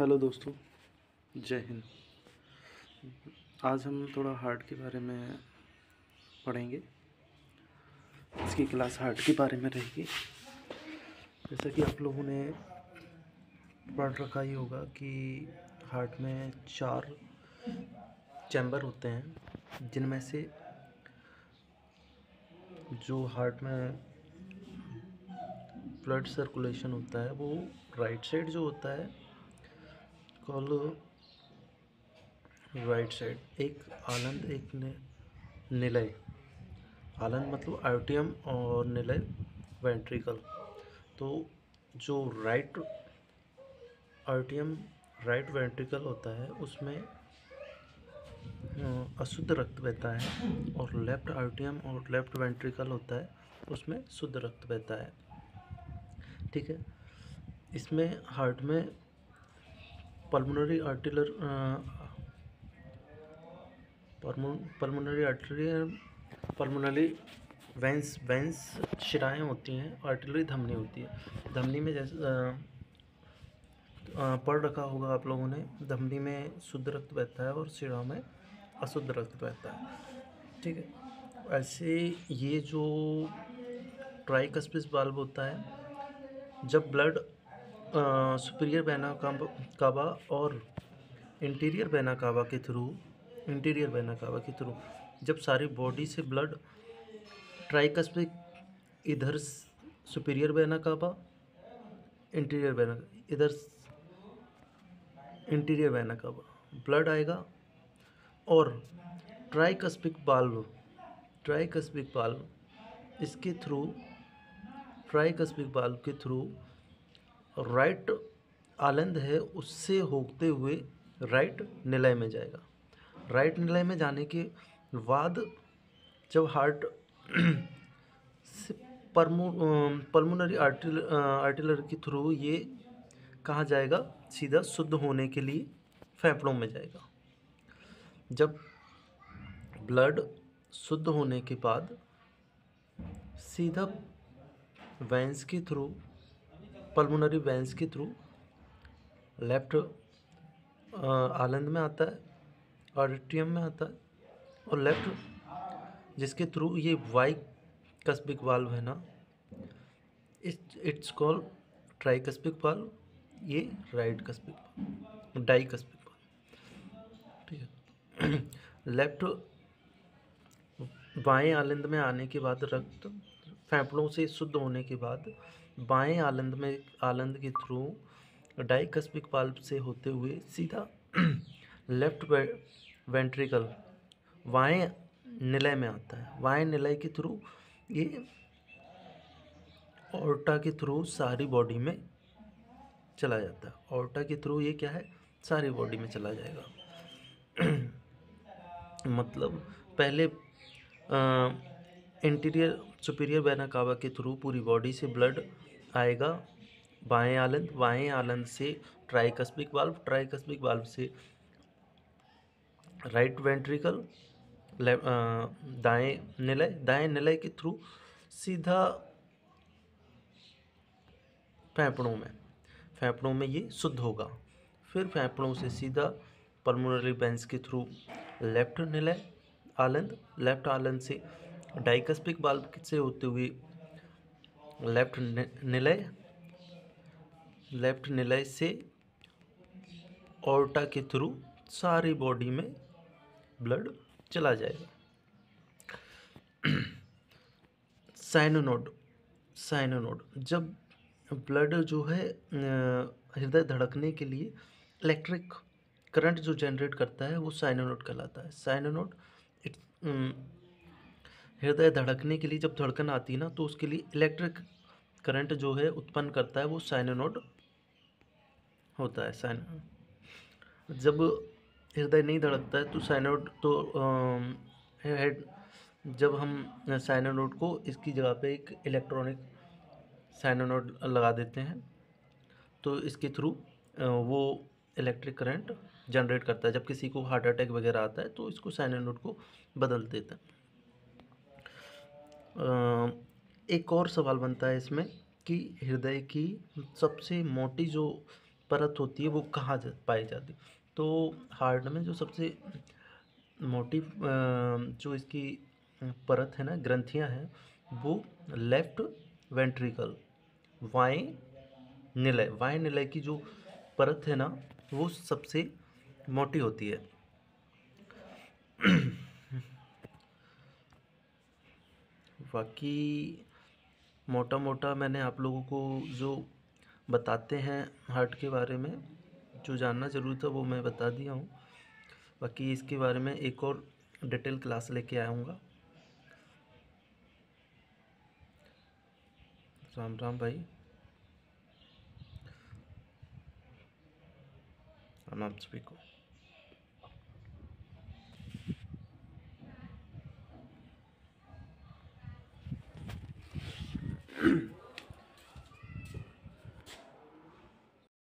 Hello दोस्तों, जय हिंद। आज हम थोड़ा हार्ट के बारे में पढ़ेंगे। इसकी क्लास हार्ट के बारे में रहेगी। जैसा कि आप लोगों ने पढ़ रखा ही होगा कि हार्ट में 4 चैम्बर होते हैं, जिनमें से जो हार्ट में ब्लड सर्कुलेशन होता है वो राइट साइड जो होता है कॉल राइट साइड, एक आनंद एक निलय। आनंद मतलब आर्टियम और निलय वेंट्रिकल। तो जो राइट आर्टियम राइट वेंट्रिकल होता है उसमें अशुद्ध रक्त बहता है, और लेफ्ट आर्टियम और लेफ्ट वेंट्रिकल होता है उसमें शुद्ध रक्त बहता है। ठीक है। इसमें हार्ट में पल्मोनरी पल्मोनरी वेंस शिराएँ होती हैं, आर्टिलरी धमनी होती है। धमनी में जैसे पढ़ रखा होगा आप लोगों ने, धमनी में शुद्ध रक्त बहता है और शिरा में अशुद्ध रक्त बहता है। ठीक है। ऐसे ये जो ट्राइकस्पिस वाल्व होता है, जब ब्लड सुपीरियर वेना कावा और इंटीरियर वेना कावा के थ्रू जब सारी बॉडी से ब्लड ट्राइकस्पिस, इधर superior vena cava, interior vena, इधर इंटीरियर वेना कावा ब्लड आएगा, और ट्राइकस्पिक वाल्व इसके थ्रू ट्राइकस्पिक वाल्व के थ्रू राइट आलंद है उससे होते हुए राइट निलय में जाएगा। राइट निलय में जाने के बाद जब हार्ट से पल्मोनरी आर्टिलरी के थ्रू ये कहाँ जाएगा, सीधा शुद्ध होने के लिए फेफड़ों में जाएगा। जब ब्लड शुद्ध होने के बाद सीधा वेंस के थ्रू, पल्मोनरी वेंस के थ्रू लेफ्ट आलंद में आता है, आर्टियम में आता है, और लेफ्ट जिसके थ्रू ये वाई कस्पिक वाल्व है ना, इट्स कॉल्ड ट्राइकस्पिक वाल्व, ये राइट कस्पिक डाई कस्पिक वाल्व। ठीक है। लेफ्ट बाएं आलंद में आने के बाद रक्त फेफड़ों से शुद्ध होने के बाद बाएं आलंद के थ्रू डाइकस्पिक वाल्व से होते हुए सीधा लेफ्ट वेंट्रिकल वाएं निलय में आता है। वाएं निलय के थ्रू ये ऑर्टा के थ्रू सारी बॉडी में चला जाता है। ऑर्टा के थ्रू ये क्या है, सारी बॉडी में चला जाएगा। मतलब पहले इंटीरियर सुपीरियर वेना कावा के थ्रू पूरी बॉडी से ब्लड आएगा बाएं आलंद से ट्राइकस्पिक वाल्व से राइट वेंट्रिकल, दाएं निलय के थ्रू सीधा फेफड़ों में ये शुद्ध होगा। फिर फेफड़ों से सीधा पल्मोनरी वेंस के थ्रू लेफ्ट आलंद से डाइकस्पिक वाल्व से होते हुए लेफ्ट निलय से ऑर्टा के थ्रू सारी बॉडी में ब्लड चला जाएगा। साइनोनोड जब ब्लड जो है हृदय धड़कने के लिए इलेक्ट्रिक करंट जो जनरेट करता है वो साइनोनोड कहलाता है। साइनोनोड हृदय धड़कने के लिए जब धड़कन आती है ना, तो उसके लिए इलेक्ट्रिक करंट जो है उत्पन्न करता है वो साइनोनोड होता है। जब हृदय नहीं धड़कता है तो साइनोड तो जब हम साइनोनोड को इसकी जगह पे एक इलेक्ट्रॉनिक साइनोनोड लगा देते हैं तो इसके थ्रू वो इलेक्ट्रिक करंट जनरेट करता है। जब किसी को हार्ट अटैक वगैरह आता है तो इसको साइनोनोड को बदल देता है। एक और सवाल बनता है इसमें कि हृदय की सबसे मोटी जो परत होती है वो कहाँ पाई जाती है? तो हार्ट में जो सबसे मोटी जो इसकी परत है ना, ग्रंथियां हैं, वो लेफ्ट वेंट्रिकल, वाएं निलय, वाएं निलय की जो परत है ना, वो सबसे मोटी होती है। बाकी मोटा मोटा मैंने आप लोगों को जो बताते हैं हार्ट के बारे में, जो जानना ज़रूरी था वो मैं बता दिया हूँ। बाकी इसके बारे में एक और डिटेल क्लास लेके आऊँगा। राम राम भाई, राम आप सभी को।